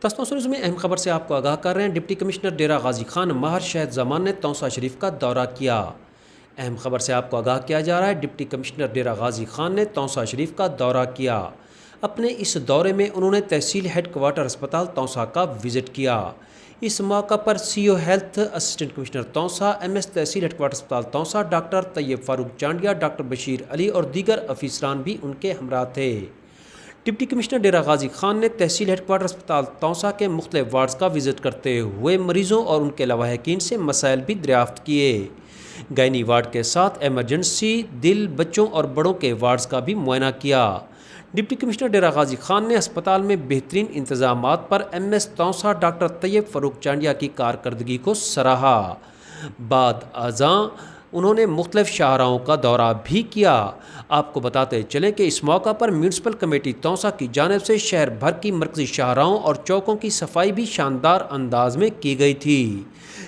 News میں اہم خبر سے آپ کو آگاہ کر رہے ہیں۔ ڈپٹی کمشنر ڈیرہ غازی خان ماہر شہد زمان نے توسا شریف کا دورہ کیا۔ اہم خبر سے آپ کو آگاہ کیا جا رہا ہے۔ ڈپٹی کمشنر ڈیرہ غازی خان نے توسا شریف کا دورہ کیا۔ اپنے اس دورے میں انہوں نے تحصیل ہیڈ کوارٹر اسپتال توسا کا وزٹ کیا۔ اس موقع پر C O health assistant commissioner Taunsa, M S تحصیل ہیڈ کوارٹر اسپتال توسا، ڈاکٹر طیب فاروق چانڈیا، ڈاکٹر بشیر علی اور دیگر افسران بھی ان کے ہمراہ تھے۔ ڈپٹی کمشنر ڈیرہ غازی خان نے تحصیل ہیڈ کوارٹر اسپتال توسا کے مختلف وارڈز کا وزٹ کرتے ہوئے مریضوں اور ان کے لواحقین سے مسائل بھی دریافت کیے۔ گائنی وارڈ کے ساتھ ایمرجنسی، دل، بچوں اور بڑوں کے وارڈز کا بھی معائنہ کیا۔ ڈپٹی کمشنر ڈیرہ غازی خان نے ہسپتال میں بہترین انتظامات پر M S توسا doctor Tayyab Farooq Chandia کی کارکردگی کو سراہا۔ بعد ازاں انہوں نے مختلف شاہراہوں کا دورہ بھی کیا۔ آپ کو بتاتے چلیں کہ اس موقع پر میونسپل کمیٹی توسا کی جانب سے شہر بھر کی مرکزی شاہراہوں اور چوکوں کی صفائی بھی شاندار انداز میں کی گئی تھی۔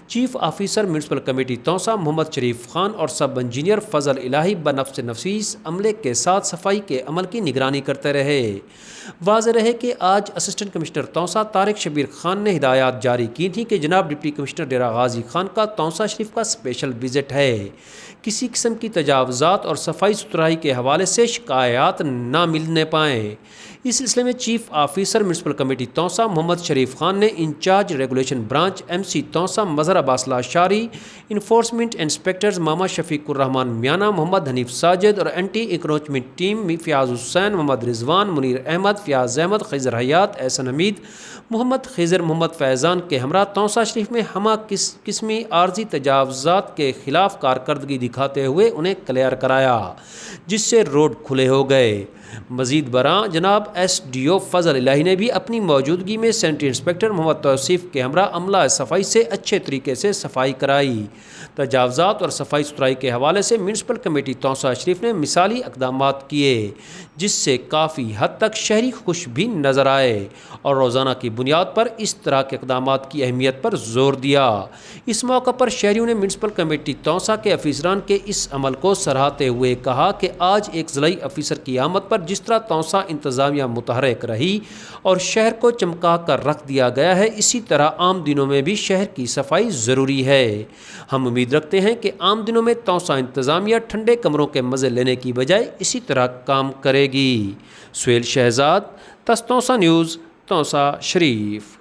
Chief officer municipal committee Taunsa Muhammad Sharif Khan اور سب انجینئر فضل الہی بنفس نفیس عملے کے ساتھ صفائی کے عمل کی نگرانی کرتے رہے۔ واضح رہے کہ آج اسسٹنٹ کمشنر توسا طارق شبیر خان نے ہدایات جاری کی تھیں کہ جناب ڈپٹی کمشنر ڈیرہ غازی خان کا توسا شریف کا اسپیشل وزٹ ہے۔ کسی قسم کی تجاوزات اور صفائی ستھرائی کے حوالے سے شکایات نہ ملنے پائیں۔ اس سلسلے میں chief officer municipal committee Taunsa Muhammad Sharif Khan نے incharge regulation branch M C Taunsa Mazhar Abbas Lashari, enforcement inspectors ماما شفیق الرحمان میانہ، محمد حنیف ساجد اور anti encroachment team Fayyaz Hussain, Muhammad Rizwan, Munir Ahmad, Fayyaz Ahmad, Khizar Hayat, Ahsan حمید، محمد خضر، محمد فیضان کے ہمراہ توسا شریف میں ہمہ قسمی عارضی تجاوزات کے خلاف کارکردگی دکھاتے ہوئے انہیں کلیئر کرایا، جس سے روڈ کھلے ہو گئے۔ مزید برآں جناب ایس ڈی او فضل الہی نے بھی اپنی موجودگی میں سینٹری انسپکٹر محمد توصیف کے ہمراہ عملہ صفائی سے اچھے طریقے سے صفائی کرائی۔ تجاوزات اور صفائی ستھرائی کے حوالے سے میونسپل کمیٹی توسا شریف نے مثالی اقدامات کیے، جس سے کافی حد تک شہری خوش بھی نظر آئے اور روزانہ کی بنیاد پر اس طرح کے اقدامات کی اہمیت پر زور دیا۔ اس موقع پر شہریوں نے میونسپل کمیٹی توسا کے افسران کے اس عمل کو سراہتے ہوئے کہا کہ آج ایک ضلعی افسر کی آمد پر جس طرح توسا انتظامیہ متحرک رہی اور شہر کو چمکا کر رکھ دیا گیا ہے، اسی طرح عام دنوں میں بھی شہر کی صفائی ضروری ہے۔ ہم امید رکھتے ہیں کہ عام دنوں میں توسا انتظامیہ ٹھنڈے کمروں کے مزے لینے کی بجائے اسی طرح کام کرے گی۔ سہیل شہزاد، توسا نیوز، توسا شریف۔